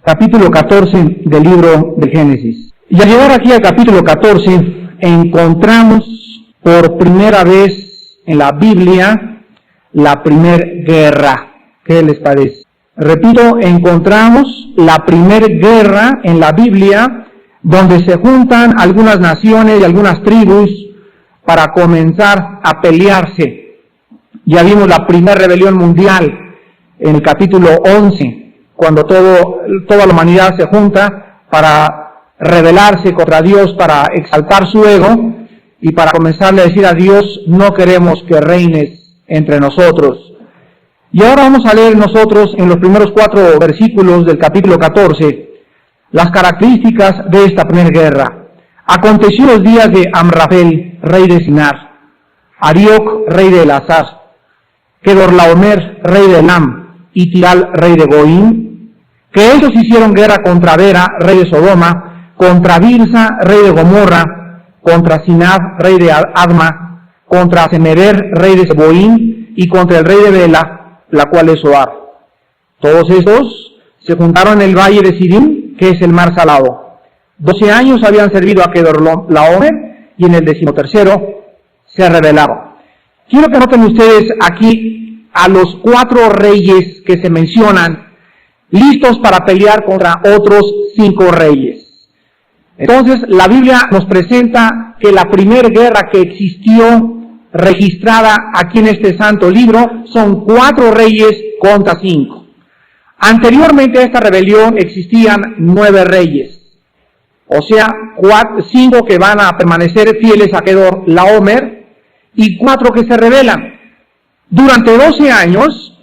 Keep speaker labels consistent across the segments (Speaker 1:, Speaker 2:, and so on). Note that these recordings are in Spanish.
Speaker 1: Capítulo 14 del libro de Génesis. Y al llegar aquí al capítulo 14, encontramos por primera vez en la Biblia la primera guerra. ¿Qué les parece? Repito, encontramos la primera guerra en la Biblia donde se juntan algunas naciones y algunas tribus para comenzar a pelearse. Ya vimos la primera rebelión mundial en el capítulo 11. Cuando toda la humanidad se junta para rebelarse contra Dios, para exaltar su ego y para comenzarle a decir a Dios, no queremos que reines entre nosotros. Y ahora vamos a leer nosotros en los primeros 4 versículos del capítulo 14 las características de esta primera guerra. Aconteció los días de Amrafel, rey de Sinar, Arioc, rey de Elazar, Kedorlaomer, rey de Elam, y Tiral, rey de Goim, que ellos hicieron guerra contra Bera, rey de Sodoma, contra Birsa, rey de Gomorra, contra Sinab, rey de Adma, contra Semeber, rey de Seboim, y contra el rey de Bela, la cual es Zoar. Todos estos se juntaron en el valle de Sidim, que es el mar salado. 12 años habían servido a Kedorlaomer, y en el 13º se rebelaron. Quiero que noten ustedes aquí a los 4 reyes que se mencionan, listos para pelear contra otros 5 reyes. Entonces, la Biblia nos presenta que la primera guerra que existió registrada aquí en este santo libro son 4 reyes contra 5. Anteriormente a esta rebelión existían 9 reyes, o sea, 5 que van a permanecer fieles a Kedorlaomer y 4 que se rebelan. Durante 12 años,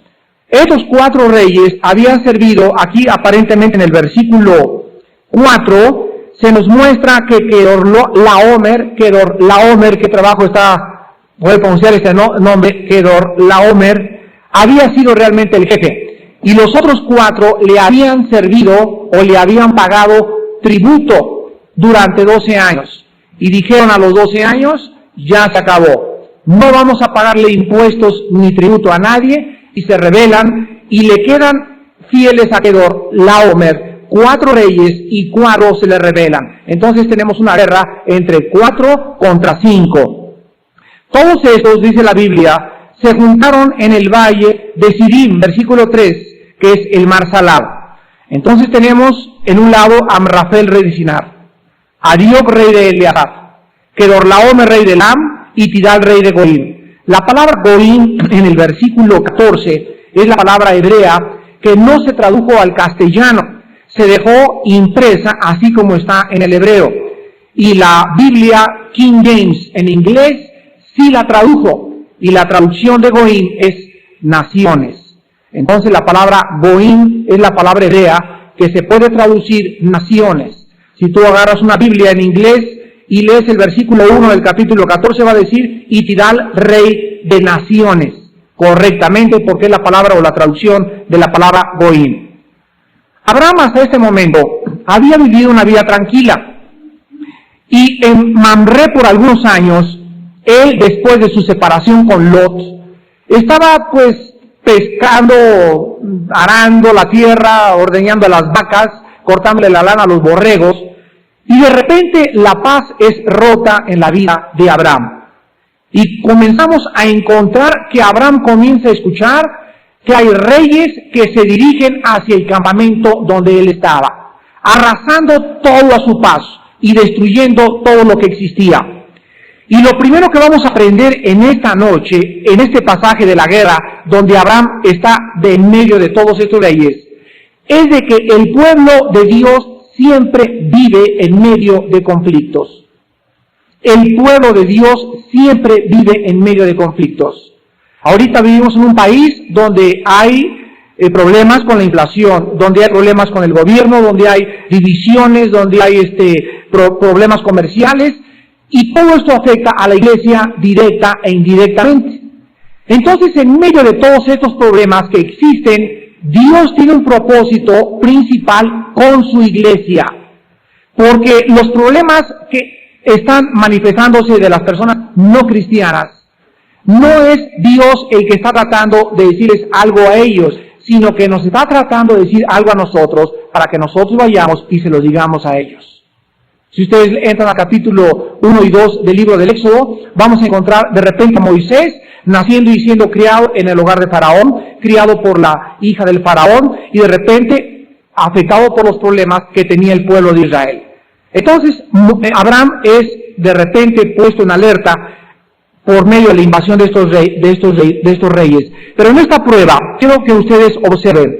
Speaker 1: estos 4 reyes habían servido, aquí aparentemente en el versículo 4, se nos muestra que Kedorlaomer, qué trabajo está, puede pronunciar este nombre, Kedorlaomer, había sido realmente el jefe. Y los otros 4 le habían servido o le habían pagado tributo durante 12 años. Y dijeron a los 12 años, ya se acabó. No vamos a pagarle impuestos ni tributo a nadie, y se rebelan, y le quedan fieles a Kedorlaomer 4 reyes, y 4 se le rebelan. Entonces tenemos una guerra entre 4 contra 5. Todos estos, dice la Biblia, se juntaron en el valle de Sidim, versículo 3, que es el mar salado. Entonces tenemos en un lado Amrafel, rey de Sinar, Arioc, rey de Eleazar, Kedorlaomer, rey de Elam, y Tidal, rey de Goim. La palabra Goim en el versículo 14 es la palabra hebrea que no se tradujo al castellano, se dejó impresa así como está en el hebreo. Y la Biblia King James en inglés sí la tradujo, y la traducción de Goim es naciones. Entonces la palabra Goim es la palabra hebrea que se puede traducir naciones. Si tú agarras una Biblia en inglés y lees el versículo 1 del capítulo 14, va a decir, y Tidal, rey de naciones, correctamente, porque es la palabra o la traducción de la palabra Goim. Abraham hasta este momento había vivido una vida tranquila, y en Mamre por algunos años, él, después de su separación con Lot, estaba pues pescando, arando la tierra, ordeñando a las vacas, cortándole la lana a los borregos, y de repente la paz es rota en la vida de Abraham. Y comenzamos a encontrar que Abraham comienza a escuchar que hay reyes que se dirigen hacia el campamento donde él estaba, arrasando todo a su paso y destruyendo todo lo que existía. Y lo primero que vamos a aprender en esta noche, en este pasaje de la guerra, donde Abraham está de en medio de todos estos reyes, es de que el pueblo de Dios siempre vive en medio de conflictos. El pueblo de Dios siempre vive en medio de conflictos. Ahorita vivimos en un país donde hay problemas con la inflación, donde hay problemas con el gobierno, donde hay divisiones, donde hay problemas comerciales, y todo esto afecta a la iglesia directa e indirectamente. Entonces, en medio de todos estos problemas que existen, Dios tiene un propósito principal con su iglesia, porque los problemas que están manifestándose de las personas no cristianas, no es Dios el que está tratando de decirles algo a ellos, sino que nos está tratando de decir algo a nosotros para que nosotros vayamos y se lo digamos a ellos. Si ustedes entran al capítulo 1 y 2 del libro del Éxodo, vamos a encontrar de repente a Moisés naciendo y siendo criado en el hogar de Faraón, criado por la hija del Faraón y de repente afectado por los problemas que tenía el pueblo de Israel. Entonces Abraham es de repente puesto en alerta por medio de la invasión de estos reyes. Pero en esta prueba, quiero que ustedes observen,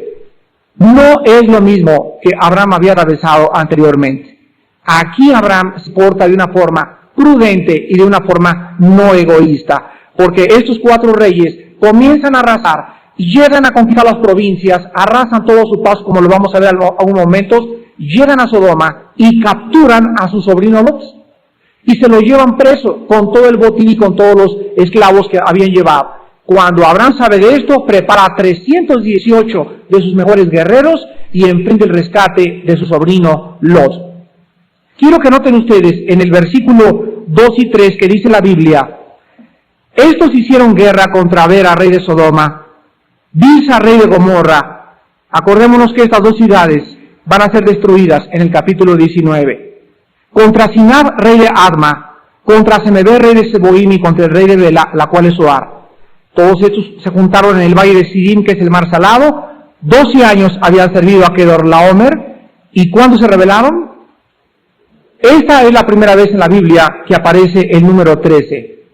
Speaker 1: no es lo mismo que Abraham había atravesado anteriormente. Aquí Abraham se porta de una forma prudente y de una forma no egoísta, porque estos 4 reyes comienzan a arrasar, llegan a conquistar las provincias, arrasan todo su paso, como lo vamos a ver en algunos momentos, llegan a Sodoma y capturan a su sobrino Lot. Y se lo llevan preso con todo el botín y con todos los esclavos que habían llevado. Cuando Abraham sabe de esto, prepara a 318 de sus mejores guerreros y emprende el rescate de su sobrino Lot. Quiero que noten ustedes en el versículo 2 y 3 que dice la Biblia: estos hicieron guerra contra Bera, rey de Sodoma, Birsa, rey de Gomorra. Acordémonos que estas 2 ciudades van a ser destruidas en el capítulo 19. Contra Sinab, rey de Adma, contra Semeber, rey de Seboim, y contra el rey de Bela, la cual es Zoar. Todos estos se juntaron en el valle de Sidim, que es el mar salado. 12 años habían servido a Kedorlaomer. ¿Y cuándo se rebelaron? Esta es la primera vez en la Biblia que aparece el número 13.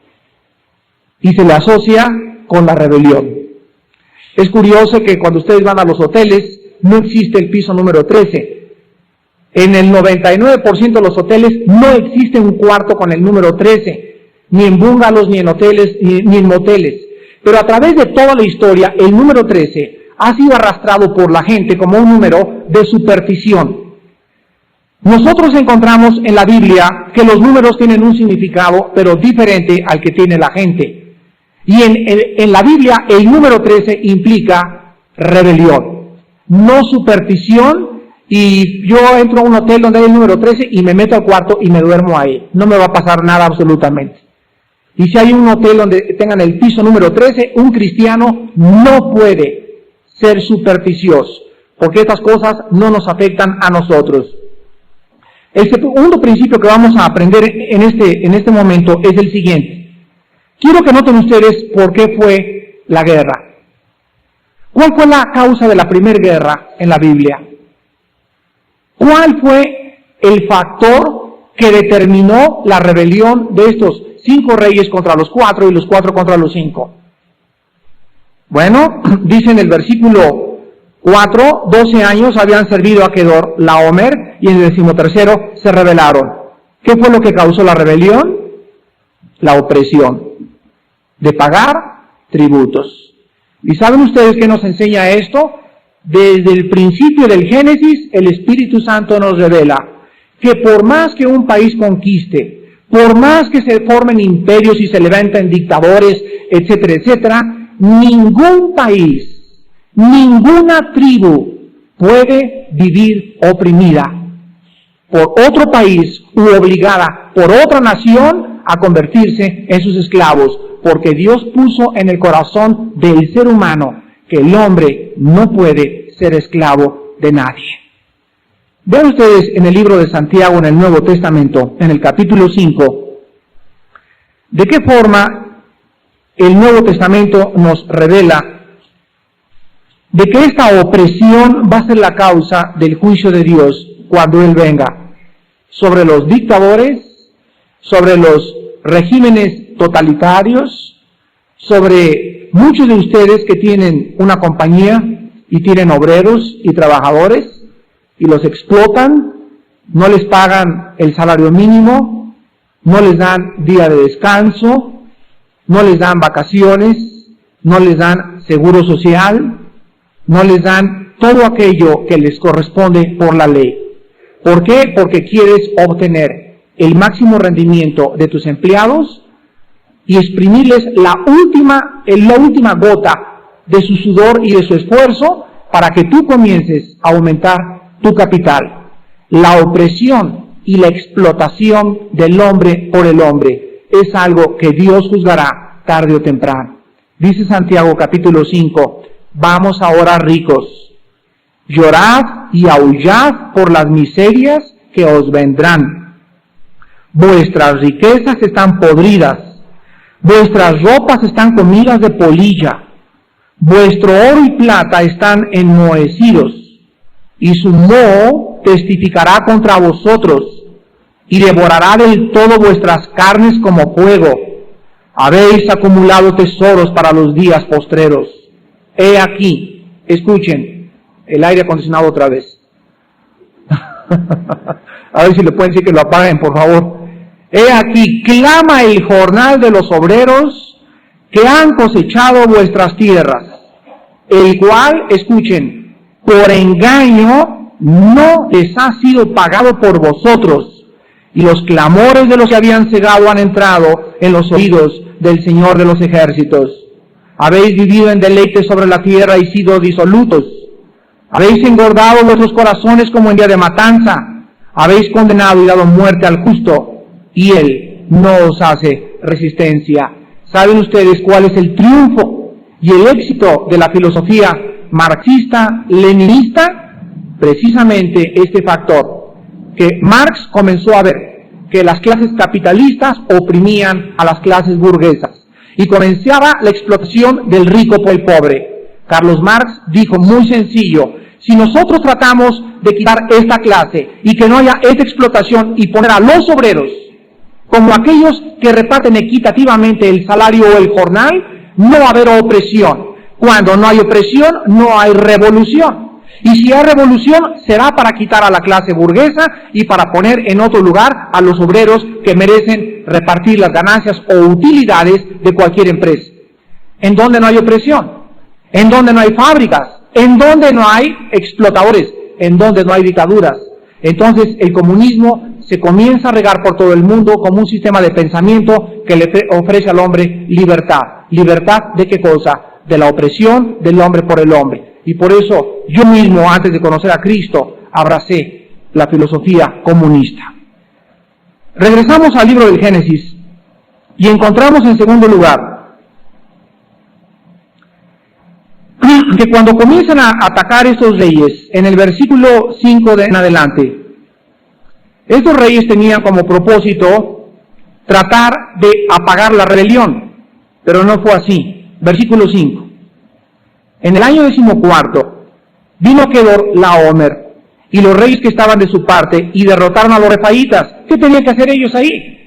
Speaker 1: Y se le asocia con la rebelión. Es curioso que cuando ustedes van a los hoteles, no existe el piso número 13. En el 99% de los hoteles no existe un cuarto con el número 13, ni en bungalows, ni en hoteles, ni en moteles. Pero a través de toda la historia, el número 13 ha sido arrastrado por la gente como un número de superstición. Nosotros encontramos en la Biblia que los números tienen un significado, pero diferente al que tiene la gente. Y en la Biblia el número 13 implica rebelión, no superstición. Y yo entro a un hotel donde hay el número 13 y me meto al cuarto y me duermo ahí. No me va a pasar nada absolutamente. Y si hay un hotel donde tengan el piso número 13, un cristiano no puede ser supersticioso, porque estas cosas no nos afectan a nosotros. El segundo principio que vamos a aprender en este momento es el siguiente. Quiero que noten ustedes por qué fue la guerra. ¿Cuál fue la causa de la primera guerra en la Biblia? ¿Cuál fue el factor que determinó la rebelión de estos 5 reyes contra los 4 y los 4 contra los 5? Bueno, dice en el versículo 4, 12 años habían servido a Kedorlaomer y en el 13º se rebelaron. ¿Qué fue lo que causó la rebelión? La opresión de pagar tributos. ¿Y saben ustedes qué nos enseña esto? Desde el principio del Génesis, el Espíritu Santo nos revela que por más que un país conquiste, por más que se formen imperios y se levanten dictadores, etcétera, etcétera, ningún país, ninguna tribu puede vivir oprimida por otro país u obligada por otra nación a convertirse en sus esclavos, porque Dios puso en el corazón del ser humano que el hombre no puede ser esclavo de nadie. Vean ustedes en el libro de Santiago, en el Nuevo Testamento, en el capítulo 5, de qué forma el Nuevo Testamento nos revela de que esta opresión va a ser la causa del juicio de Dios cuando Él venga, sobre los dictadores, sobre los regímenes totalitarios, sobre muchos de ustedes que tienen una compañía y tienen obreros y trabajadores y los explotan, no les pagan el salario mínimo, no les dan día de descanso, no les dan vacaciones, no les dan seguro social, no les dan todo aquello que les corresponde por la ley. ¿Por qué? Porque quieres obtener el máximo rendimiento de tus empleados y exprimirles la última gota de su sudor y de su esfuerzo para que tú comiences a aumentar tu capital. La opresión y la explotación del hombre por el hombre es algo que Dios juzgará tarde o temprano. Dice Santiago capítulo 5, vamos ahora ricos, llorad y aullad por las miserias que os vendrán. Vuestras riquezas están podridas, vuestras ropas están comidas de polilla, vuestro oro y plata están enmohecidos, y su moho testificará contra vosotros, y devorará del todo vuestras carnes como fuego. Habéis acumulado tesoros para los días postreros. He aquí, escuchen, el aire acondicionado otra vez. A ver si le pueden decir que lo apaguen, por favor. He aquí, clama el jornal de los obreros que han cosechado vuestras tierras, el cual, escuchen, por engaño no les ha sido pagado por vosotros, y los clamores de los que habían cegado han entrado en los oídos del Señor de los ejércitos. Habéis vivido en deleite sobre la tierra y sido disolutos. Habéis engordado vuestros corazones como en día de matanza. Habéis condenado y dado muerte al justo, y él no os hace resistencia. ¿Saben ustedes cuál es el triunfo y el éxito de la filosofía marxista-leninista? Precisamente este factor, que Marx comenzó a ver que las clases capitalistas oprimían a las clases burguesas y comenzaba la explotación del rico por el pobre. Carlos Marx dijo muy sencillo: si nosotros tratamos de quitar esta clase y que no haya esta explotación y poner a los obreros como aquellos que reparten equitativamente el salario o el jornal, no va a haber opresión. Cuando no hay opresión, no hay revolución. Y si hay revolución, será para quitar a la clase burguesa y para poner en otro lugar a los obreros que merecen repartir las ganancias o utilidades de cualquier empresa. ¿En dónde no hay opresión? ¿En dónde no hay fábricas? ¿En dónde no hay explotadores? ¿En dónde no hay dictaduras? Entonces el comunismo se comienza a regar por todo el mundo como un sistema de pensamiento que le ofrece al hombre libertad. ¿Libertad de qué cosa? De la opresión del hombre por el hombre. Y por eso yo mismo, antes de conocer a Cristo, abracé la filosofía comunista. Regresamos al libro del Génesis y encontramos en segundo lugar que cuando comienzan a atacar estos reyes, en el versículo 5 en adelante, estos reyes tenían como propósito tratar de apagar la rebelión, pero no fue así. Versículo 5. En el año 14 vino Kedorlaomer y los reyes que estaban de su parte y derrotaron a los refaítas. ¿Qué tenían que hacer ellos ahí?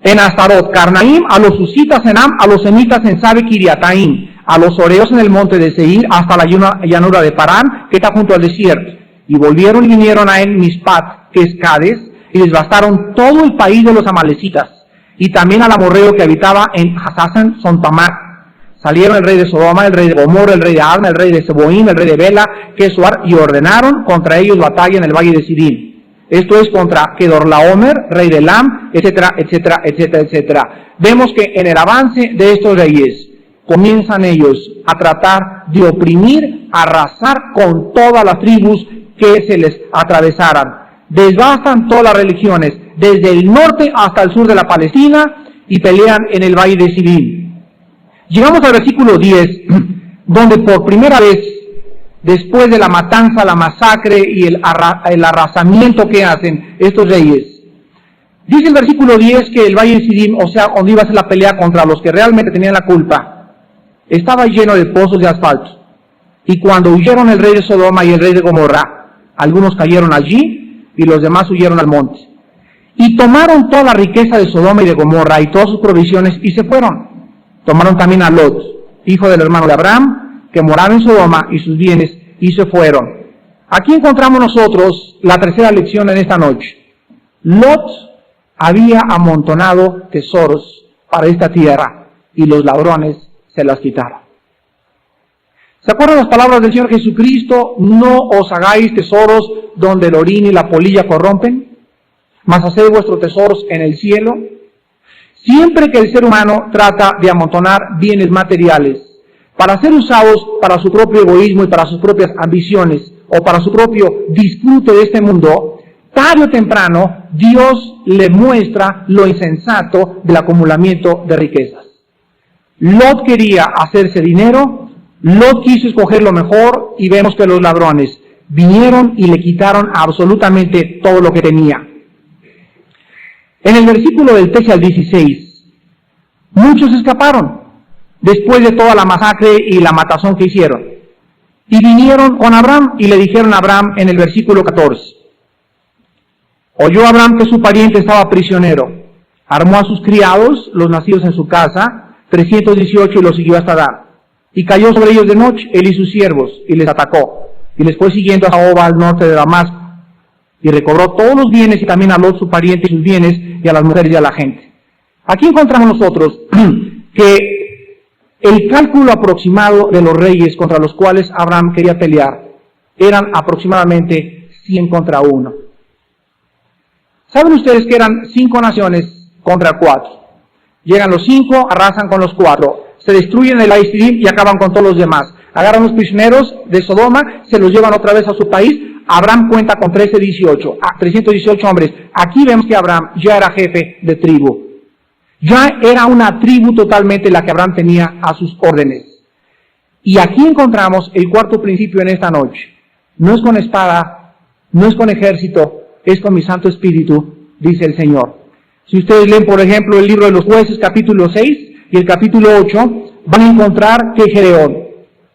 Speaker 1: En Astarot, Carnaim, a los susitas en Am, a los semitas en Sabe Kiriataim, a los oreos en el monte de Seir, hasta la llanura de Parán, que está junto al desierto. Y volvieron y vinieron a En Mispat, que es Cades, y devastaron todo el país de los amalecitas, y también al amorreo que habitaba en Hasasan Sontamar. Salieron el rey de Sodoma, el rey de Gomorra, el rey de Adma, el rey de Seboim, el rey de Bela, Kesuar, y ordenaron contra ellos batalla en el valle de Sidim. Esto es contra Kedorlaomer, rey de Elam, etcétera, etcétera, etcétera, etcétera. Vemos que en el avance de estos reyes comienzan ellos a tratar de oprimir, arrasar con todas las tribus que se les atravesaran. Desbastan todas las religiones, desde el norte hasta el sur de la Palestina, y pelean en el valle de Sidim. Llegamos al versículo 10, donde por primera vez, después de la matanza, la masacre y el arrasamiento que hacen estos reyes, dice el versículo 10 que el valle de Sidim, o sea, donde iba a ser la pelea contra los que realmente tenían la culpa, estaba lleno de pozos de asfalto. Y cuando huyeron el rey de Sodoma y el rey de Gomorra, algunos cayeron allí y los demás huyeron al monte. Y tomaron toda la riqueza de Sodoma y de Gomorra y todas sus provisiones y se fueron. Tomaron también a Lot, hijo del hermano de Abraham, que moraba en Sodoma, y sus bienes, y se fueron. Aquí encontramos nosotros la tercera lección en esta noche. Lot había amontonado tesoros para esta tierra, y los ladrones se las quitaron. ¿Se acuerdan las palabras del Señor Jesucristo? No os hagáis tesoros donde el orín y la polilla corrompen, mas haced vuestros tesoros en el cielo. Siempre que el ser humano trata de amontonar bienes materiales para ser usados para su propio egoísmo y para sus propias ambiciones o para su propio disfrute de este mundo, tarde o temprano Dios le muestra lo insensato del acumulamiento de riquezas. Lot quería hacerse dinero, Lot quiso escoger lo mejor y vemos que los ladrones vinieron y le quitaron absolutamente todo lo que tenía. En el versículo del 13 al 16, muchos escaparon después de toda la masacre y la matazón que hicieron. Y vinieron con Abraham y le dijeron a Abraham en el versículo 14, oyó Abraham que su pariente estaba prisionero, armó a sus criados, los nacidos en su casa, 318 y los siguió hasta Dan. Y cayó sobre ellos de noche, él y sus siervos, y les atacó, y les fue siguiendo hasta Oba al norte de Damasco, y recobró todos los bienes y también a Lot su pariente y sus bienes, y a las mujeres y a la gente. Aquí encontramos nosotros que el cálculo aproximado de los reyes contra los cuales Abraham quería pelear eran aproximadamente 100 contra 1. ¿Saben ustedes que eran 5 naciones contra 4? Llegan los 5, arrasan con los 4, se destruyen el Aizidim y acaban con todos los demás. Agarran los prisioneros de Sodoma, se los llevan otra vez a su país. Abraham cuenta con 318 hombres. Aquí vemos que Abraham ya era jefe de tribu. Ya era una tribu totalmente la que Abraham tenía a sus órdenes. Y aquí encontramos el cuarto principio en esta noche. No es con espada, no es con ejército, es con mi Santo Espíritu, dice el Señor. Si ustedes leen, por ejemplo, el libro de los Jueces, capítulo 6 y el capítulo 8, van a encontrar que Gedeón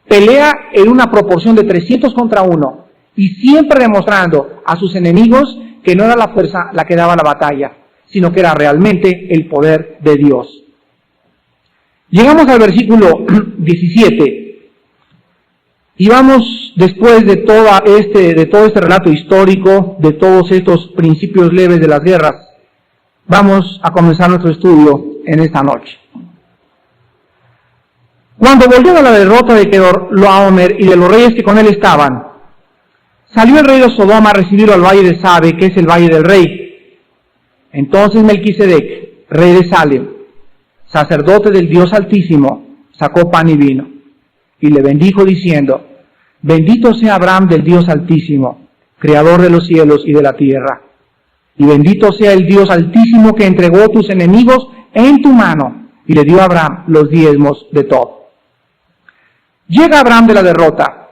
Speaker 1: pelea en una proporción de 300 contra 1 y siempre demostrando a sus enemigos que no era la fuerza la que daba la batalla, sino que era realmente el poder de Dios. Llegamos al versículo 17 y vamos, después de todo este relato histórico, de todos estos principios leves de las guerras, vamos a comenzar nuestro estudio en esta noche. Cuando volvió a la derrota de Kedorlaomer y de los reyes que con él estaban, salió el rey de Sodoma a recibirlo al valle de Sabe, que es el valle del rey. Entonces Melquisedec, rey de Salem, sacerdote del Dios Altísimo, sacó pan y vino, y le bendijo diciendo, bendito sea Abraham del Dios Altísimo, creador de los cielos y de la tierra, y bendito sea el Dios Altísimo que entregó tus enemigos en tu mano, y le dio a Abraham los diezmos de todo. Llega Abraham de la derrota,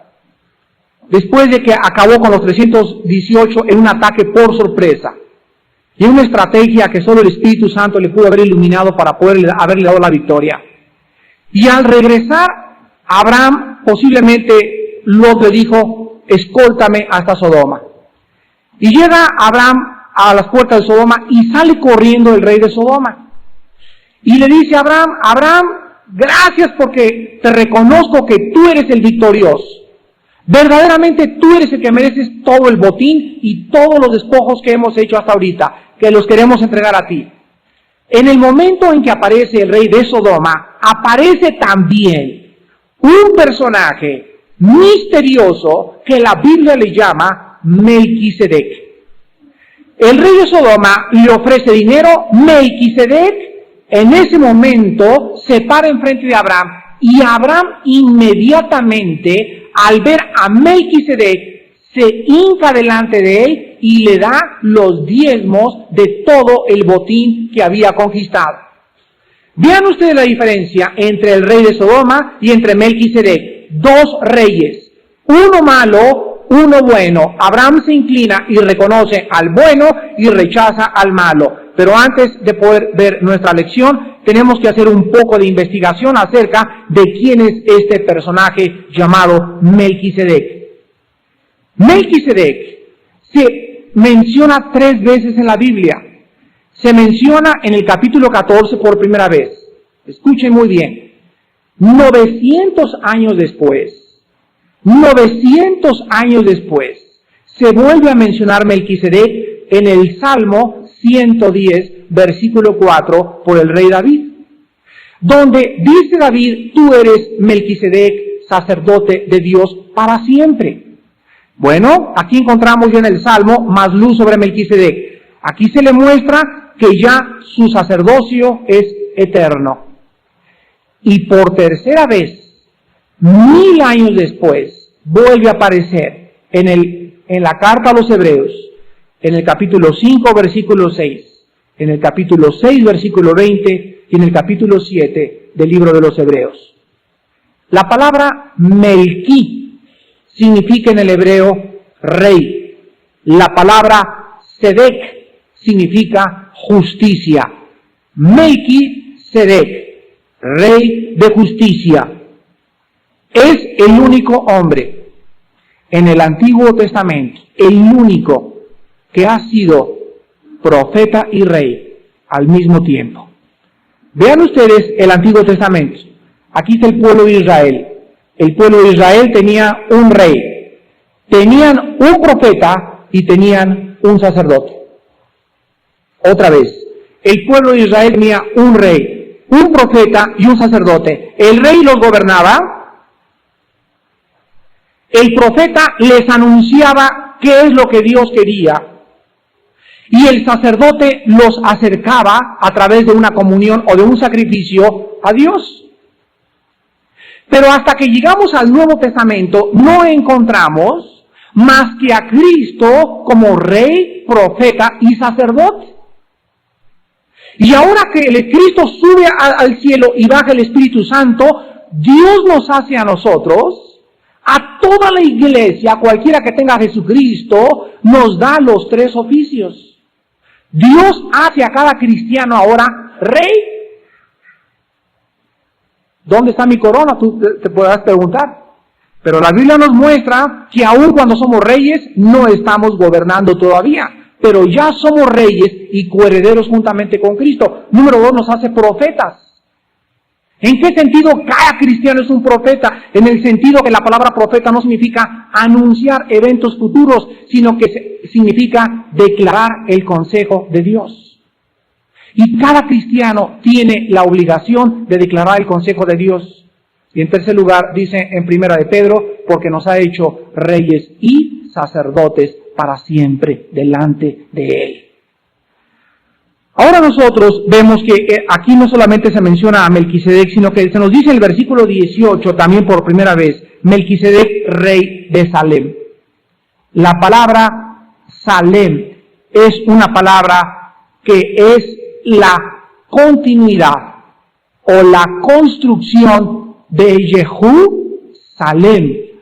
Speaker 1: después de que acabó con los 318 en un ataque por sorpresa, y una estrategia que solo el Espíritu Santo le pudo haber iluminado para poder haberle dado la victoria. Y al regresar, Abraham posiblemente Lot le dijo, escóltame hasta Sodoma. Y llega Abraham a las puertas de Sodoma y sale corriendo el rey de Sodoma. Y le dice a Abraham, Abraham, gracias porque te reconozco que tú eres el victorioso. Verdaderamente tú eres el que mereces todo el botín y todos los despojos que hemos hecho hasta ahorita, que los queremos entregar a ti. En el momento en que aparece el rey de Sodoma, aparece también un personaje misterioso que la Biblia le llama Melquisedec. El rey de Sodoma le ofrece dinero. Melquisedec en ese momento se para enfrente de Abraham y Abraham inmediatamente, al ver a Melquisedec, se hinca delante de él y le da los diezmos de todo el botín que había conquistado. Vean ustedes la diferencia entre el rey de Sodoma y entre Melquisedec. Dos reyes, uno malo, uno bueno. Abraham se inclina y reconoce al bueno y rechaza al malo. Pero antes de poder ver nuestra lección, tenemos que hacer un poco de investigación acerca de quién es este personaje llamado Melquisedec. Melquisedec se menciona 3 veces en la Biblia. Se menciona en el capítulo 14 por primera vez. Escuchen muy bien. 900 años después, se vuelve a mencionar Melquisedec en el Salmo 110, versículo 4, por el rey David. donde dice David, tú eres Melquisedec, sacerdote de Dios para siempre. Bueno, aquí encontramos ya en el Salmo más luz sobre Melquisedec. Aquí se le muestra que ya su sacerdocio es eterno. Y por tercera vez, 1000 años después, vuelve a aparecer en la carta a los Hebreos, en el capítulo 5, versículo 6, en el capítulo 6, versículo 20, y en el capítulo 7 del libro de los Hebreos. La palabra Melquí significa en el hebreo rey. La palabra Sedec significa justicia. Melquisedec, rey de justicia. Es el único hombre en el Antiguo Testamento, el único que ha sido profeta y rey al mismo tiempo. Vean ustedes el Antiguo Testamento. Aquí está el pueblo de Israel. El pueblo de Israel tenía un rey, tenían un profeta y tenían un sacerdote. Otra vez, el pueblo de Israel tenía un rey, un profeta y un sacerdote. El rey los gobernaba, el profeta les anunciaba qué es lo que Dios quería, y el sacerdote los acercaba a través de una comunión o de un sacrificio a Dios. Pero hasta que llegamos al Nuevo Testamento no encontramos más que a Cristo como rey, profeta y sacerdote. Y ahora que el Cristo sube al cielo y baja el Espíritu Santo, Dios nos hace a nosotros, a toda la iglesia, cualquiera que tenga a Jesucristo, nos da los 3 oficios. Dios hace a cada cristiano ahora rey. ¿Dónde está mi corona? Tú te podrás preguntar. Pero la Biblia nos muestra que aun cuando somos reyes, no estamos gobernando todavía. Pero ya somos reyes y coherederos juntamente con Cristo. Número 2, nos hace profetas. ¿En qué sentido cada cristiano es un profeta? En el sentido que la palabra profeta no significa anunciar eventos futuros, sino que significa declarar el consejo de Dios. Y cada cristiano tiene la obligación de declarar el consejo de Dios. Y en tercer lugar, dice en primera de Pedro, porque nos ha hecho reyes y sacerdotes para siempre delante de Él. Ahora nosotros vemos que aquí no solamente se menciona a Melquisedec, sino que se nos dice en el versículo 18 también por primera vez, Melquisedec, rey de Salem. La palabra Salem es una palabra que es la continuidad o la construcción de Jerusalén,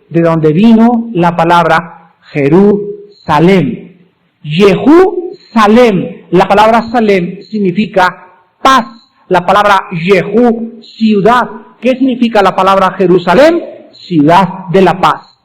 Speaker 1: de donde vino la palabra Jerusalén. Jerusalén. La palabra Salem significa paz. La palabra Jehú, ciudad. ¿Qué significa la palabra Jerusalén? Ciudad de la paz.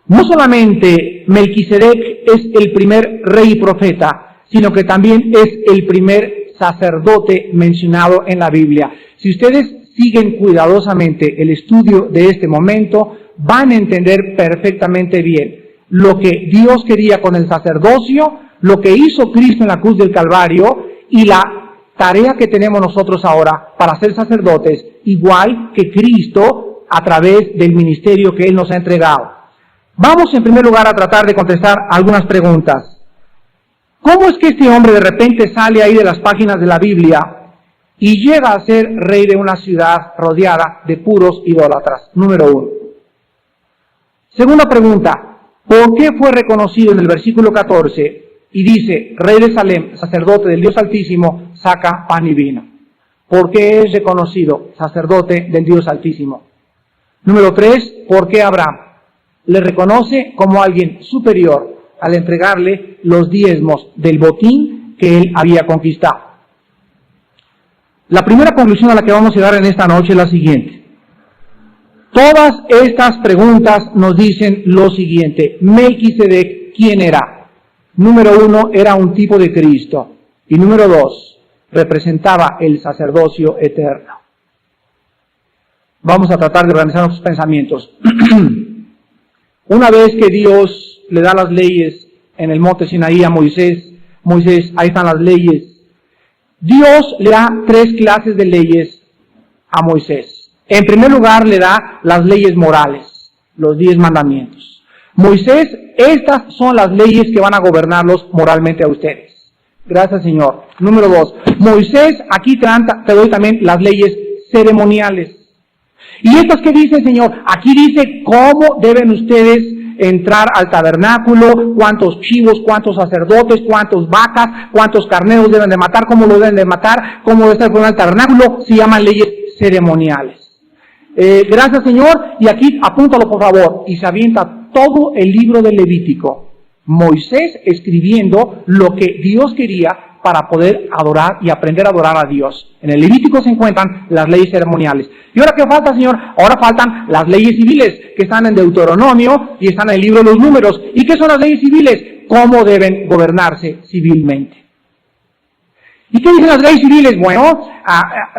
Speaker 1: No solamente Melquisedec es el primer rey y profeta, sino que también es el primer sacerdote mencionado en la Biblia. Si ustedes siguen cuidadosamente el estudio de este momento, van a entender perfectamente bien lo que Dios quería con el sacerdocio, lo que hizo Cristo en la cruz del Calvario y la tarea que tenemos nosotros ahora para ser sacerdotes, igual que Cristo a través del ministerio que Él nos ha entregado. Vamos en primer lugar a tratar de contestar algunas preguntas. ¿Cómo es que este hombre de repente sale ahí de las páginas de la Biblia y llega a ser rey de una ciudad rodeada de puros idólatras? Número 1. Segunda pregunta, ¿por qué fue reconocido en el versículo 14 y dice, rey de Salem, sacerdote del Dios Altísimo, saca pan y vino? ¿Por qué es reconocido sacerdote del Dios Altísimo? Número 3, ¿por qué Abraham le reconoce como alguien superior al entregarle los diezmos del botín que él había conquistado? La primera conclusión a la que vamos a llegar en esta noche es la siguiente. Todas estas preguntas nos dicen lo siguiente. Melquisedec, ¿quién era? Número 1, era un tipo de Cristo. Y número 2, representaba el sacerdocio eterno. Vamos a tratar de organizar nuestros pensamientos. Una vez que Dios le da las leyes en el monte Sinaí a Moisés, ahí están las leyes. Dios le da 3 clases de leyes a Moisés. En primer lugar, le da las leyes morales, los 10 mandamientos. Moisés, estas son las leyes que van a gobernarlos moralmente a ustedes. Gracias, Señor. Número 2, Moisés, aquí te doy también las leyes ceremoniales. ¿Y estas qué dice, Señor? Aquí dice cómo deben ustedes entrar al tabernáculo, cuántos chivos, cuántos sacerdotes, cuántas vacas, cuántos carneros deben de matar, cómo lo deben de matar, cómo debe estar el tabernáculo. Se llaman leyes ceremoniales. Gracias, Señor. Y aquí apúntalo, por favor. Y se avienta todo el libro de Levítico. Moisés escribiendo lo que Dios quería para poder adorar y aprender a adorar a Dios. En el Levítico se encuentran las leyes ceremoniales. ¿Y ahora qué falta, Señor? Ahora faltan las leyes civiles, que están en Deuteronomio y están en el libro de los Números. ¿Y qué son las leyes civiles? ¿Cómo deben gobernarse civilmente? ¿Y qué dicen las leyes civiles? Bueno,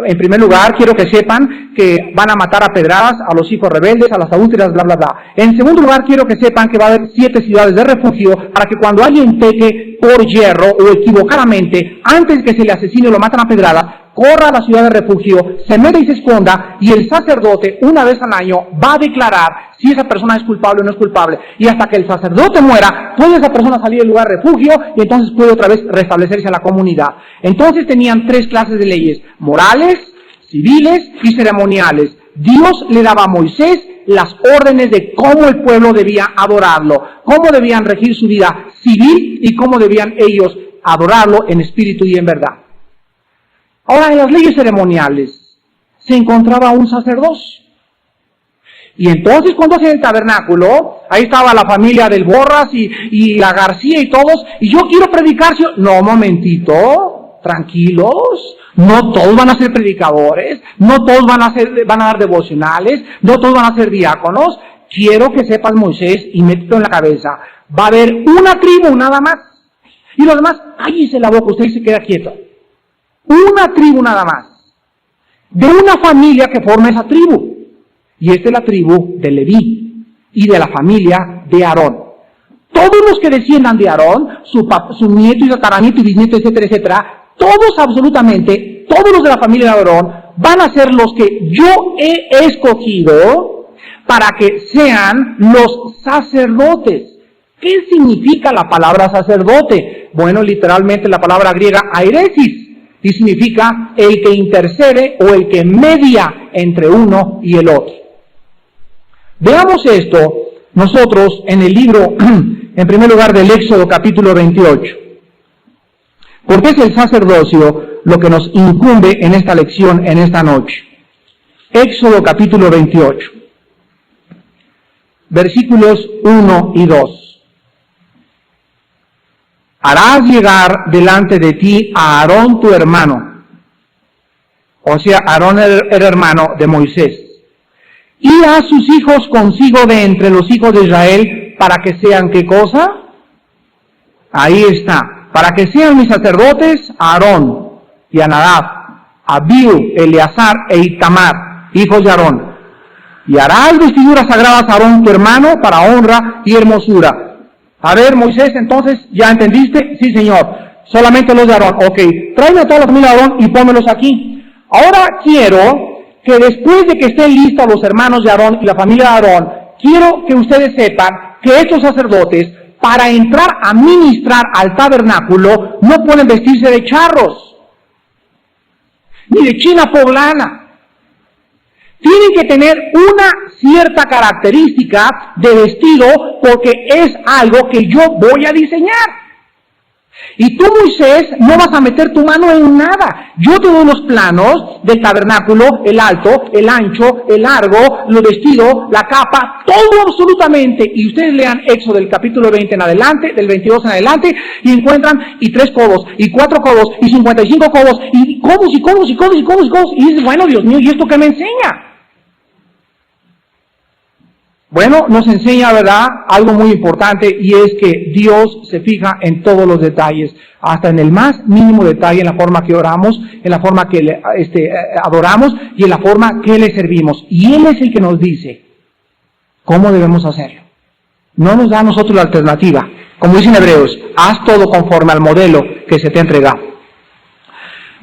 Speaker 1: en primer lugar, quiero que sepan que van a matar a pedradas a los hijos rebeldes, a las adúlteras, bla, bla, bla. En segundo lugar, quiero que sepan que va a haber 7 ciudades de refugio para que cuando alguien peque por yerro o equivocadamente, antes que se le asesine o lo matan a pedradas, corra a la ciudad de refugio, se meta y se esconda, y el sacerdote, una vez al año, va a declarar si esa persona es culpable o no es culpable. Y hasta que el sacerdote muera, puede esa persona salir del lugar de refugio y entonces puede otra vez restablecerse a la comunidad. Entonces tenían 3 clases de leyes: morales, civiles y ceremoniales. Dios le daba a Moisés las órdenes de cómo el pueblo debía adorarlo, cómo debían regir su vida civil y cómo debían ellos adorarlo en espíritu y en verdad. Ahora, en las leyes ceremoniales se encontraba un sacerdote. Y entonces cuando hacían el tabernáculo, ahí estaba la familia del Borras y la García y todos, y yo quiero predicar. No, momentito, tranquilos, no todos van a ser predicadores, no todos van a dar devocionales, no todos van a ser diáconos. Quiero que sepas, Moisés, y mételo en la cabeza, va a haber una tribu nada más, y los demás, cállese la boca, usted se queda quieto. Una tribu nada más, de una familia que forma esa tribu, y esta es la tribu de Leví, y de la familia de Aarón. Todos los que desciendan de Aarón, su nieto y tataranieto y bisnieto, etcétera, etcétera, todos, absolutamente, todos los de la familia de Aarón, van a ser los que yo he escogido para que sean los sacerdotes. ¿Qué significa la palabra sacerdote? Bueno, literalmente la palabra griega airesis, y significa el que intercede o el que media entre uno y el otro. Veamos esto nosotros en el libro, en primer lugar, del Éxodo capítulo 28. Porque es el sacerdocio lo que nos incumbe en esta lección, en esta noche. Éxodo capítulo 28, versículos 1 y 2. Harás llegar delante de ti a Aarón tu hermano. O sea, Aarón era hermano de Moisés. Y a sus hijos consigo de entre los hijos de Israel, para que sean, ¿qué cosa? Ahí está. Para que sean mis sacerdotes, Aarón y a Nadab, Abiú, Eleazar e Itamar, hijos de Aarón. Y harás vestiduras sagradas a Aarón tu hermano para honra y hermosura. A ver, Moisés, entonces, ¿ya entendiste? Sí, Señor. Solamente los de Aarón. Ok, tráeme a toda la familia de Aarón y pónmelos aquí. Ahora quiero que después de que estén listos los hermanos de Aarón y la familia de Aarón, quiero que ustedes sepan que estos sacerdotes, para entrar a ministrar al tabernáculo, no pueden vestirse de charros, ni de china poblana. Tienen que tener una cierta característica de vestido porque es algo que yo voy a diseñar. Y tú, Moisés, no vas a meter tu mano en nada. Yo te doy los planos del tabernáculo, el alto, el ancho, el largo, los vestidos, la capa, todo absolutamente. Y ustedes lean Éxodo del capítulo 20 en adelante, del 22 en adelante, y encuentran y 3 codos, y 4 codos, y 55 codos, y codos, y codos, y codos, y codos, y codos. Y dices, bueno, Dios mío, ¿y esto qué me enseña? Bueno, nos enseña, ¿verdad?, algo muy importante, y es que Dios se fija en todos los detalles, hasta en el más mínimo detalle, en la forma que oramos, en la forma que le adoramos y en la forma que le servimos. Y Él es el que nos dice cómo debemos hacerlo. No nos da a nosotros la alternativa. Como dicen Hebreos, haz todo conforme al modelo que se te ha entregado.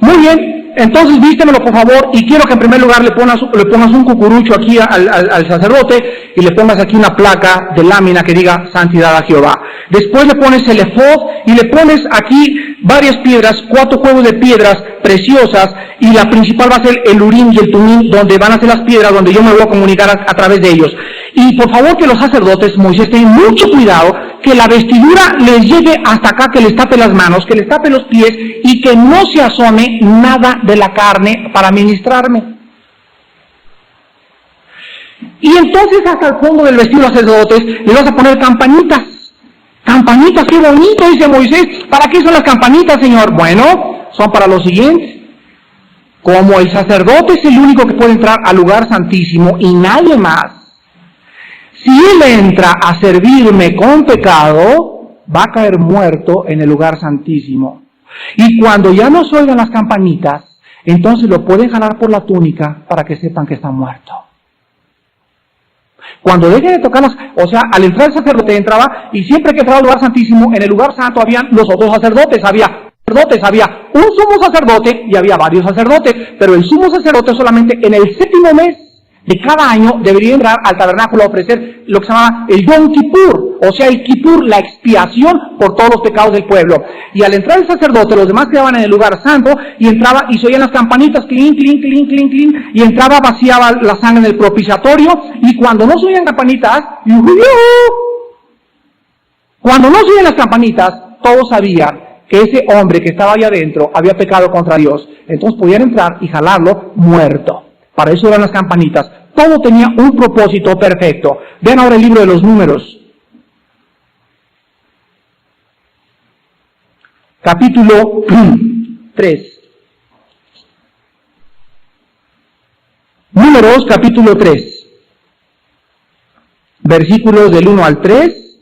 Speaker 1: Muy bien, entonces vístemelo por favor, y quiero que en primer lugar le pongas un cucurucho aquí al sacerdote, y le pongas aquí una placa de lámina que diga Santidad a Jehová. Después le pones el efod, y le pones aquí varias piedras, 4 juegos de piedras preciosas, y la principal va a ser el Urim y el Tumim, donde van a ser las piedras, donde yo me voy a comunicar a través de ellos. Y por favor que los sacerdotes, Moisés, tengan mucho cuidado, que la vestidura les llegue hasta acá, que les tape las manos, que les tape los pies, y que no se asome nada de la carne para ministrarme. Y entonces hasta el fondo del vestido de los sacerdotes le vas a poner campanitas. Campanitas, qué bonito, dice Moisés. ¿Para qué son las campanitas, Señor? Bueno, son para lo siguiente. Como el sacerdote es el único que puede entrar al lugar santísimo y nadie más, si él entra a servirme con pecado, va a caer muerto en el lugar santísimo. Y cuando ya no se oigan las campanitas, entonces lo pueden jalar por la túnica para que sepan que está muerto. Cuando dejen de tocarlas, o sea, al entrar el sacerdote entraba, y siempre que entraba al lugar santísimo, en el lugar santo habían los otros sacerdotes, había un sumo sacerdote y había varios sacerdotes, pero el sumo sacerdote solamente en el 7º mes de cada año debería entrar al tabernáculo a ofrecer lo que se llama el Yom Kippur, o sea, el Kippur, la expiación por todos los pecados del pueblo. Y al entrar el sacerdote, los demás quedaban en el lugar santo, y entraba y se oían las campanitas, clink, clink, clink, clink, clink, y entraba, vaciaba la sangre en el propiciatorio, y cuando no se oían campanitas, todos sabían que ese hombre que estaba allá adentro había pecado contra Dios. Entonces podían entrar y jalarlo muerto. Para eso eran las campanitas. Todo tenía un propósito perfecto. Vean ahora el libro de los Números. Capítulo 3. Números, capítulo 3. Versículos del 1 al 3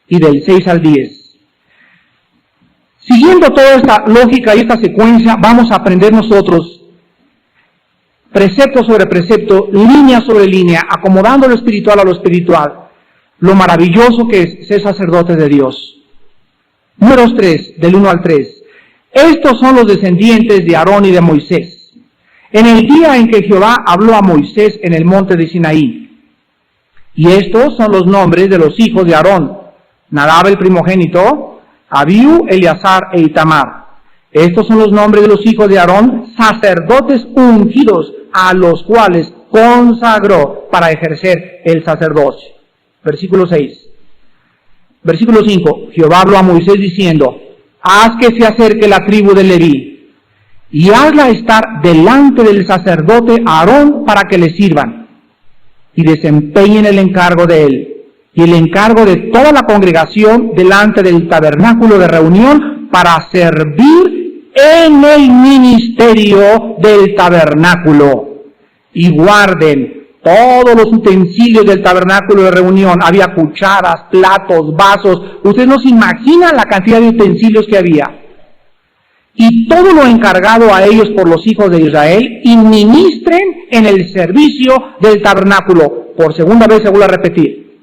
Speaker 1: y del 6 al 10. Siguiendo toda esta lógica y esta secuencia, vamos a aprender nosotros precepto sobre precepto, línea sobre línea, acomodando lo espiritual a lo espiritual, lo maravilloso que es ser sacerdote de Dios. Números 3, del 1 al 3. Estos son los descendientes de Aarón y de Moisés, en el día en que Jehová habló a Moisés en el monte de Sinaí. Y estos son los nombres de los hijos de Aarón: Nadab el primogénito, Abiú, Eleazar e Itamar. Estos son los nombres de los hijos de Aarón, sacerdotes ungidos, a los cuales consagró para ejercer el sacerdocio. Versículo 6. Versículo 5. Jehová habló a Moisés diciendo: haz que se acerque la tribu de Leví, y hazla estar delante del sacerdote Aarón para que le sirvan, y desempeñen el encargo de él, y el encargo de toda la congregación delante del tabernáculo de reunión para servir en el ministerio del tabernáculo. Y guarden todos los utensilios del tabernáculo de reunión. Había cucharas, platos, vasos. Ustedes no se imaginan la cantidad de utensilios que había. Y todo lo encargado a ellos por los hijos de Israel, y ministren en el servicio del tabernáculo. Por segunda vez se vuelve a repetir.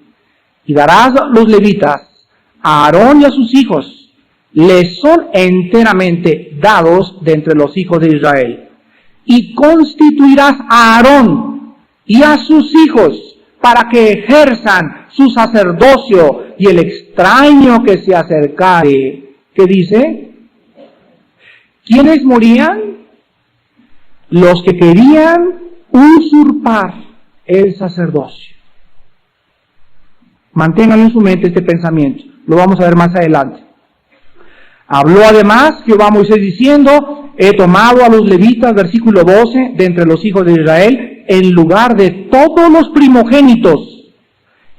Speaker 1: Y darás los levitas a Aarón y a sus hijos, les son enteramente dados de entre los hijos de Israel. Y constituirás a Aarón y a sus hijos para que ejerzan su sacerdocio, y el extraño que se acercare. ¿Qué dice? ¿Quiénes morían? Los que querían usurpar el sacerdocio. Mantengan en su mente este pensamiento. Lo vamos a ver más adelante. Habló además Jehová a Moisés diciendo: he tomado a los levitas, versículo 12, de entre los hijos de Israel, en lugar de todos los primogénitos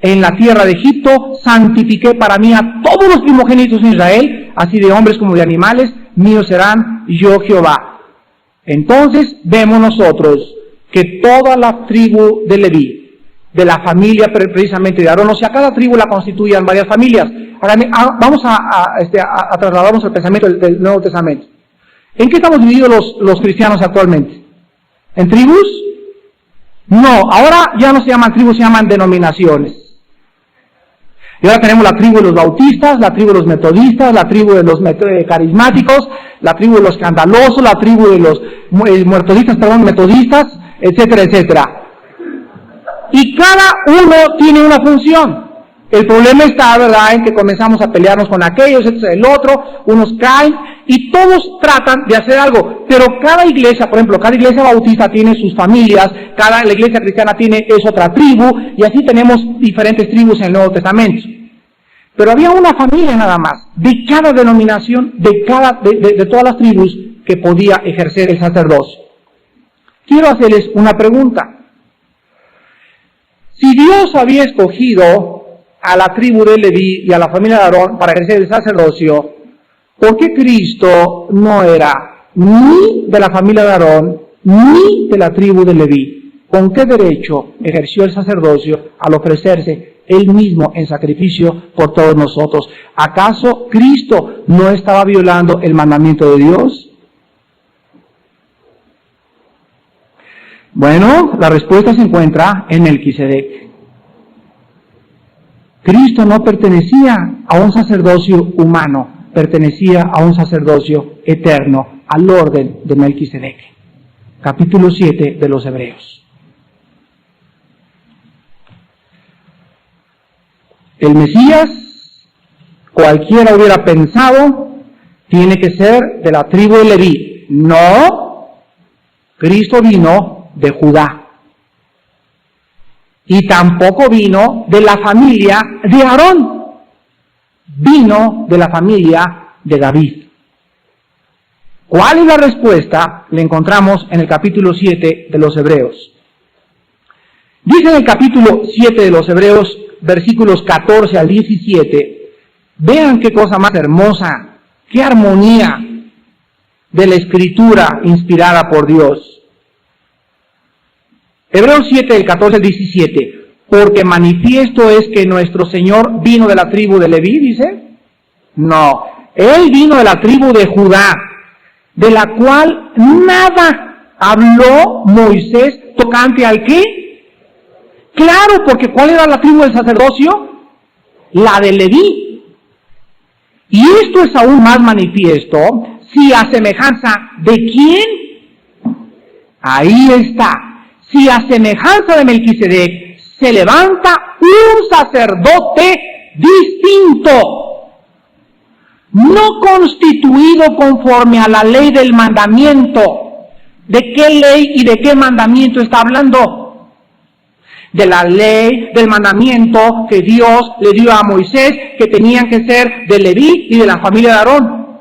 Speaker 1: en la tierra de Egipto, santifiqué para mí a todos los primogénitos en Israel, así de hombres como de animales, míos serán yo Jehová. Entonces vemos nosotros que toda la tribu de Leví, de la familia precisamente de Aarón, o sea, cada tribu la constituían varias familias. Ahora, vamos a trasladarnos al pensamiento del Nuevo Testamento. ¿En qué estamos divididos los cristianos actualmente? ¿En tribus? No, ahora ya no se llaman tribus, se llaman denominaciones. Y ahora tenemos la tribu de los bautistas, la tribu de los metodistas, la tribu de los carismáticos, la tribu de los escandalosos, la tribu de los metodistas, etcétera, etcétera. Y cada uno tiene una función. El problema está, ¿verdad?, en que comenzamos a pelearnos con aquellos, el otro, unos caen, y todos tratan de hacer algo. Pero cada iglesia, por ejemplo, cada iglesia bautista tiene sus familias, la iglesia cristiana es otra tribu, y así tenemos diferentes tribus en el Nuevo Testamento. Pero había una familia nada más, de cada denominación, de todas las tribus, que podía ejercer el sacerdocio. Quiero hacerles una pregunta. Si Dios había escogido a la tribu de Leví y a la familia de Aarón para ejercer el sacerdocio, ¿por qué Cristo no era ni de la familia de Aarón ni de la tribu de Leví? ¿Con qué derecho ejerció el sacerdocio al ofrecerse Él mismo en sacrificio por todos nosotros? ¿Acaso Cristo no estaba violando el mandamiento de Dios? Bueno, la respuesta se encuentra en Melquisedec. Cristo no pertenecía a un sacerdocio humano, pertenecía a un sacerdocio eterno, al orden de Melquisedec. Capítulo 7 de los Hebreos. El Mesías, cualquiera hubiera pensado, tiene que ser de la tribu de Leví. No, Cristo vino de Judá. Y tampoco vino de la familia de Aarón, vino de la familia de David. ¿Cuál es la respuesta? La encontramos en el capítulo 7 de los Hebreos. Dice en el capítulo 7 de los Hebreos, versículos 14 al 17, vean qué cosa más hermosa, qué armonía de la Escritura inspirada por Dios. Hebreos 7, del 14 al 17, porque manifiesto es que nuestro Señor vino de la tribu de Leví, dice. No, Él vino de la tribu de Judá, de la cual nada habló Moisés tocante al ¿qué? Claro, porque ¿cuál era la tribu del sacerdocio? La de Leví. Y esto es aún más manifiesto, si a semejanza de quién, ahí está. Si a semejanza de Melquisedec se levanta un sacerdote distinto, no constituido conforme a la ley del mandamiento. ¿De qué ley y de qué mandamiento está hablando? De la ley del mandamiento que Dios le dio a Moisés, que tenían que ser de Leví y de la familia de Aarón.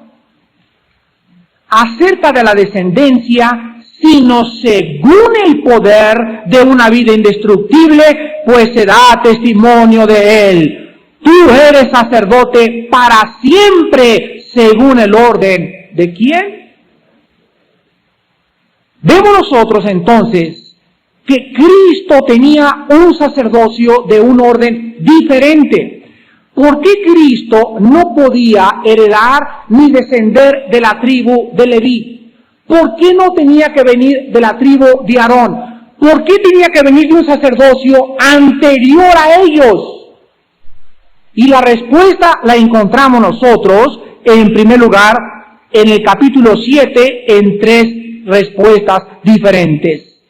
Speaker 1: Acerca de la descendencia, sino según el poder de una vida indestructible, pues se da testimonio de Él. Tú eres sacerdote para siempre, según el orden ¿de quién? Vemos nosotros entonces que Cristo tenía un sacerdocio de un orden diferente. ¿Por qué Cristo no podía heredar ni descender de la tribu de Leví? ¿Por qué no tenía que venir de la tribu de Aarón? ¿Por qué tenía que venir de un sacerdocio anterior a ellos? Y la respuesta la encontramos nosotros, en primer lugar, en el capítulo 7, en 3 respuestas diferentes.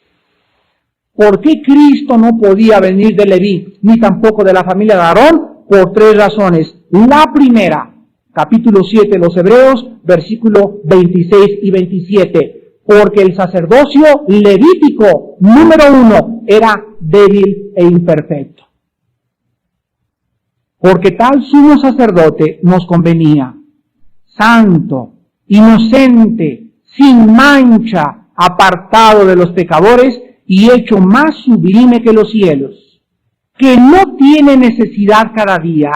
Speaker 1: ¿Por qué Cristo no podía venir de Leví, ni tampoco de la familia de Aarón? Por 3 razones. La primera, capítulo 7 de los Hebreos, versículos 26 y 27. Porque el sacerdocio levítico, número 1, era débil e imperfecto. Porque tal sumo sacerdote nos convenía, santo, inocente, sin mancha, apartado de los pecadores y hecho más sublime que los cielos, que no tiene necesidad cada día,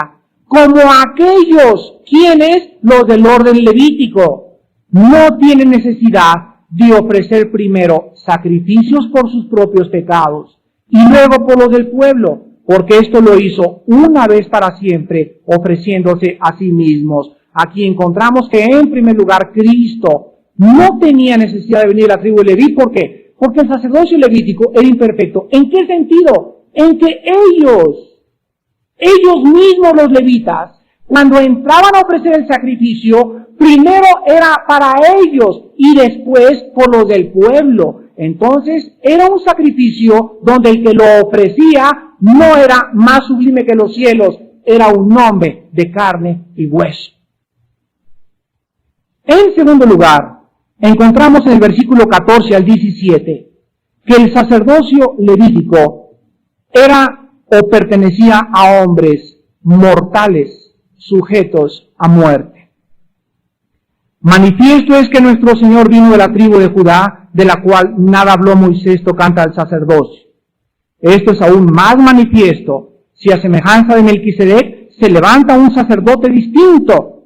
Speaker 1: como aquellos, quienes, los del orden levítico, no tienen necesidad de ofrecer primero sacrificios por sus propios pecados y luego por los del pueblo, porque esto lo hizo una vez para siempre, ofreciéndose a sí mismos. Aquí encontramos que en primer lugar Cristo no tenía necesidad de venir a la tribu de Leví. ¿Por qué? Porque el sacerdocio levítico era imperfecto. ¿En qué sentido? En que ellos mismos los levitas, cuando entraban a ofrecer el sacrificio, primero era para ellos y después por los del pueblo. Entonces era un sacrificio donde el que lo ofrecía no era más sublime que los cielos, era un hombre de carne y hueso. En segundo lugar, encontramos en el versículo 14 al 17 que el sacerdocio levítico era o pertenecía a hombres mortales sujetos a muerte. Manifiesto es que nuestro Señor vino de la tribu de Judá, de la cual nada habló Moisés tocante al sacerdocio. Esto es aún más manifiesto si a semejanza de Melquisedec se levanta un sacerdote distinto,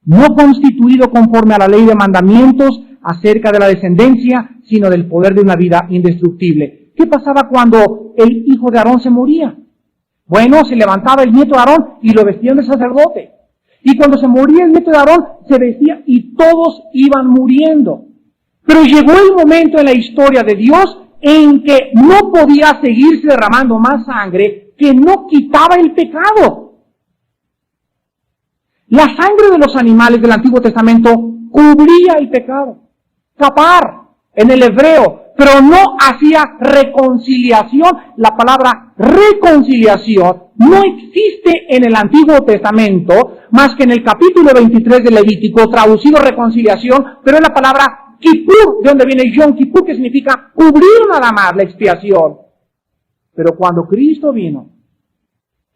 Speaker 1: no constituido conforme a la ley de mandamientos acerca de la descendencia, sino del poder de una vida indestructible. ¿Qué pasaba cuando el hijo de Aarón se moría? Bueno, se levantaba el nieto de Aarón y lo vestían de sacerdote. Y cuando se moría el nieto de Aarón, se vestía y todos iban muriendo. Pero llegó el momento en la historia de Dios en que no podía seguirse derramando más sangre que no quitaba el pecado. La sangre de los animales del Antiguo Testamento cubría el pecado. Capar, en el hebreo, pero no hacía reconciliación. La palabra reconciliación no existe en el Antiguo Testamento, más que en el capítulo 23 de Levítico, traducido reconciliación, pero es la palabra Kippur, de donde viene Yom Kippur, que significa cubrir nada más la expiación. Pero cuando Cristo vino,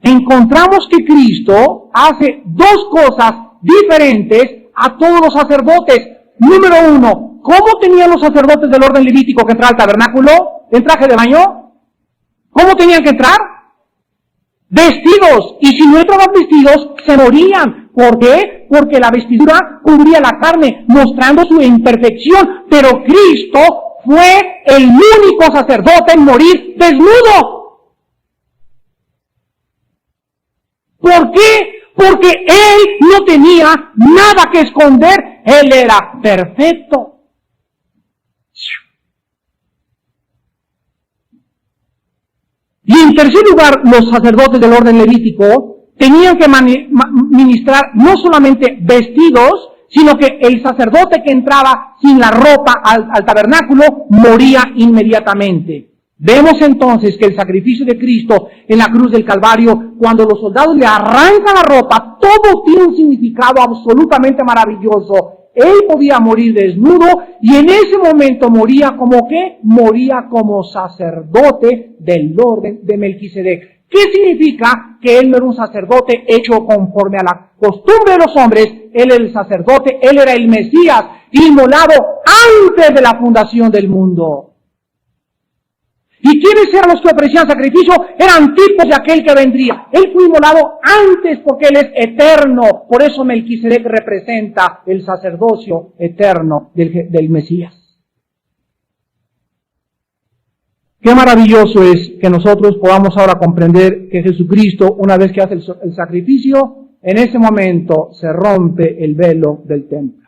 Speaker 1: encontramos que Cristo hace dos cosas diferentes a todos los sacerdotes. Número uno, ¿cómo tenían los sacerdotes del orden levítico que entrar al tabernáculo? ¿En traje de baño? ¿Cómo tenían que entrar? Vestidos. Y si no entraban vestidos, se morían. ¿Por qué? Porque la vestidura cubría la carne, mostrando su imperfección. Pero Cristo fue el único sacerdote en morir desnudo. ¿Por qué? Porque Él no tenía nada que esconder. Él era perfecto. Y en tercer lugar, los sacerdotes del orden levítico tenían que ministrar no solamente vestidos, sino que el sacerdote que entraba sin la ropa al tabernáculo moría inmediatamente. Vemos entonces que el sacrificio de Cristo en la cruz del Calvario, cuando los soldados le arrancan la ropa, todo tiene un significado absolutamente maravilloso. Él podía morir desnudo y en ese momento moría como ¿qué? Moría como sacerdote del orden de Melquisedec. ¿Qué significa? Que él no era un sacerdote hecho conforme a la costumbre de los hombres. Él era el sacerdote, él era el Mesías, inmolado antes de la fundación del mundo. ¿Y quiénes eran los que ofrecían sacrificio? Eran tipos de aquel que vendría. Él fue inmolado antes porque Él es eterno. Por eso Melquisedec representa el sacerdocio eterno del Mesías. Qué maravilloso es que nosotros podamos ahora comprender que Jesucristo, una vez que hace el sacrificio, en ese momento se rompe el velo del templo.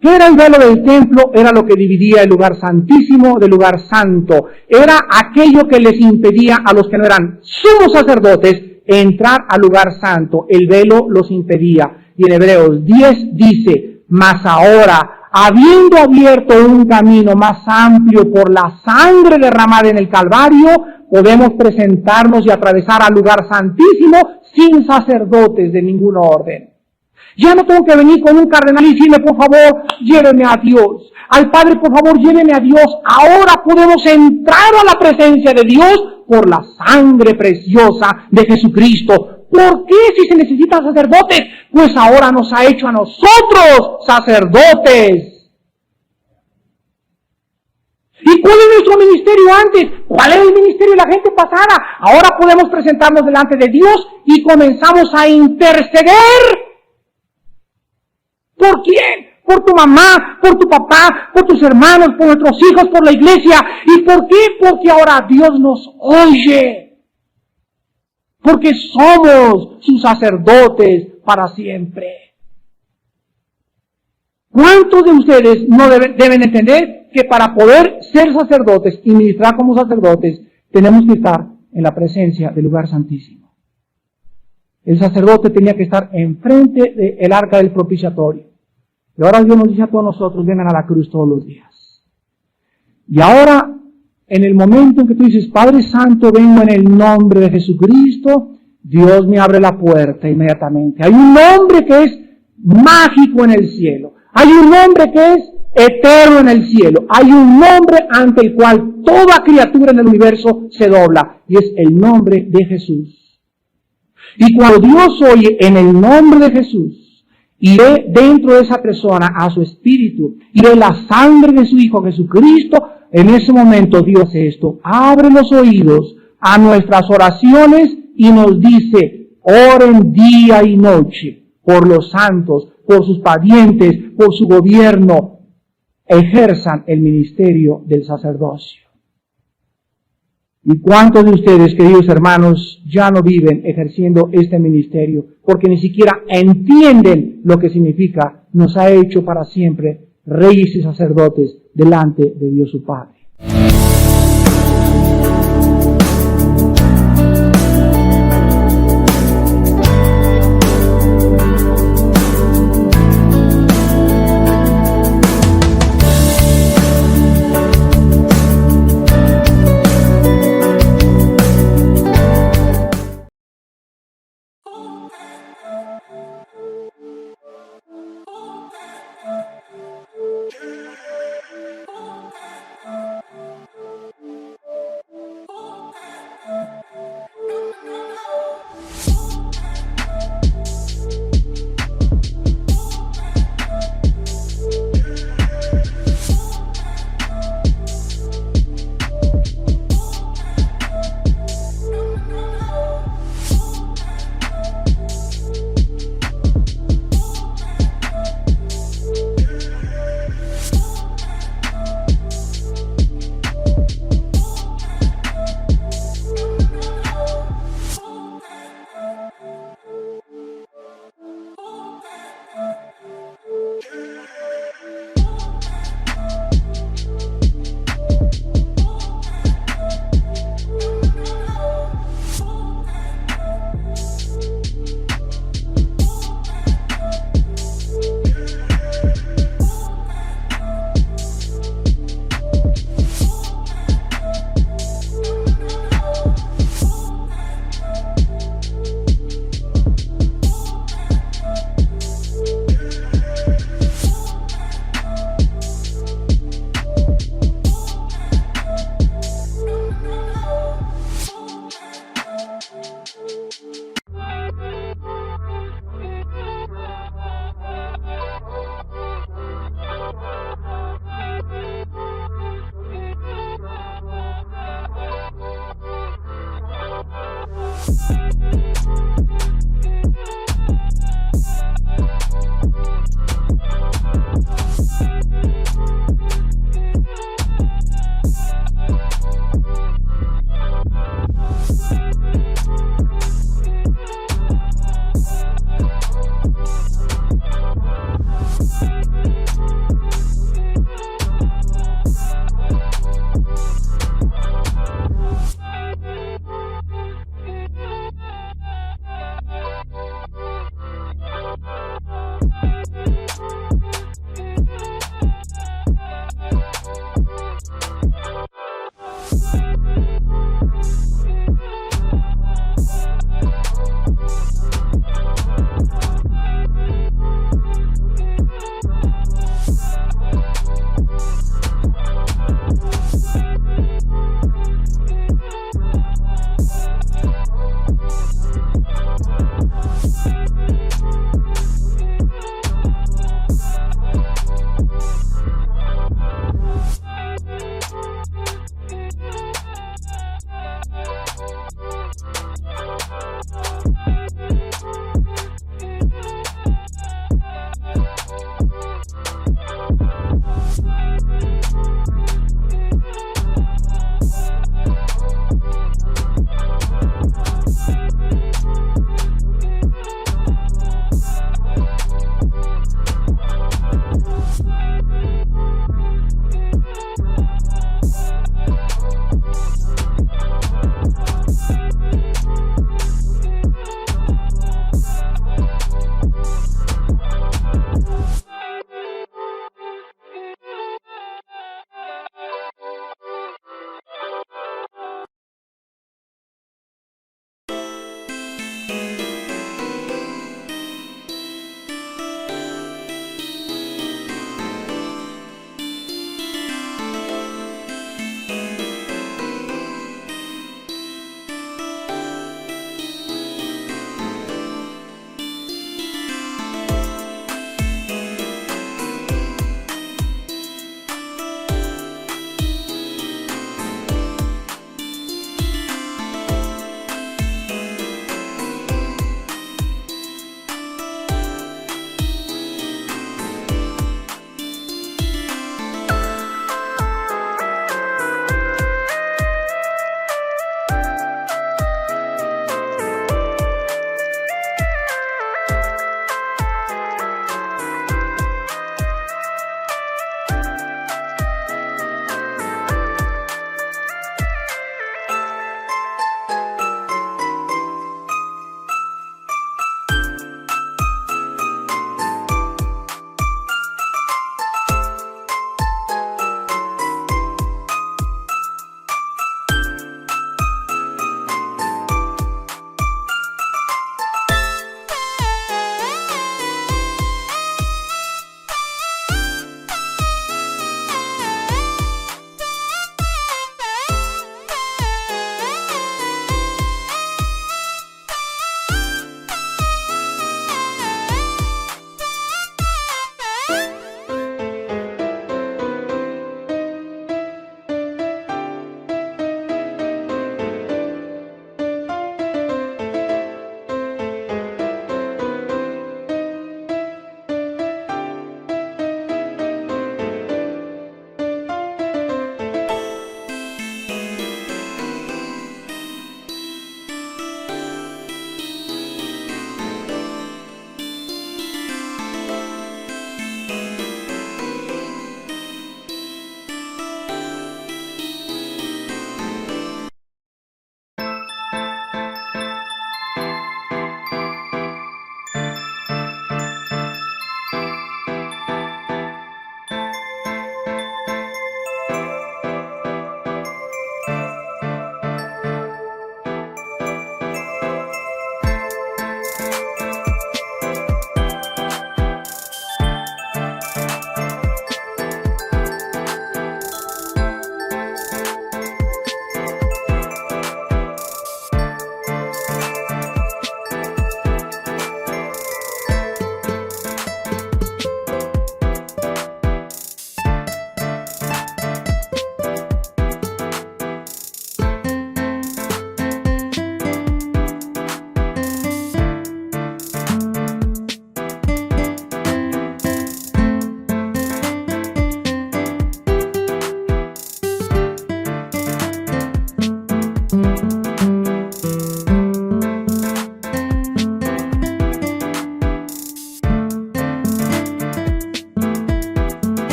Speaker 1: ¿Qué era el velo del templo? Era lo que dividía el lugar santísimo del lugar santo. Era aquello que les impedía a los que no eran sumos sacerdotes entrar al lugar santo. El velo los impedía. Y en Hebreos 10 dice, mas ahora, habiendo abierto un camino más amplio por la sangre derramada en el Calvario, podemos presentarnos y atravesar al lugar santísimo sin sacerdotes de ningún orden. Ya no tengo que venir con un cardenal y decirle, por favor, lléveme a Dios. Al Padre, por favor, lléveme a Dios. Ahora podemos entrar a la presencia de Dios por la sangre preciosa de Jesucristo. ¿Por qué si se necesitan sacerdotes? Pues ahora nos ha hecho a nosotros sacerdotes. ¿Y cuál es nuestro ministerio antes? ¿Cuál era el ministerio de la gente pasada? Ahora podemos presentarnos delante de Dios y comenzamos a interceder. ¿Por quién? Por tu mamá, por tu papá, por tus hermanos, por nuestros hijos, por la iglesia. ¿Y por qué? Porque ahora Dios nos oye. Porque somos sus sacerdotes para siempre. ¿Cuántos de ustedes no deben entender que para poder ser sacerdotes y ministrar como sacerdotes, tenemos que estar en la presencia del lugar santísimo? El sacerdote tenía que estar enfrente del arca del propiciatorio. Y ahora Dios nos dice a todos nosotros, vengan a la cruz todos los días. Y ahora, en el momento en que tú dices, Padre Santo, vengo en el nombre de Jesucristo, Dios me abre la puerta inmediatamente. Hay un nombre que es mágico en el cielo. Hay un nombre que es eterno en el cielo. Hay un nombre ante el cual toda criatura en el universo se dobla. Y es el nombre de Jesús. Y cuando Dios oye en el nombre de Jesús y ve dentro de esa persona a su espíritu y ve la sangre de su Hijo Jesucristo, en ese momento Dios hace esto. Abre los oídos a nuestras oraciones y nos dice, oren día y noche por los santos, por sus parientes, por su gobierno, ejerzan el ministerio del sacerdocio. ¿Y cuántos de ustedes, queridos hermanos, ya no viven ejerciendo este ministerio? Porque ni siquiera entienden lo que significa, nos ha hecho para siempre reyes y sacerdotes delante de Dios su Padre.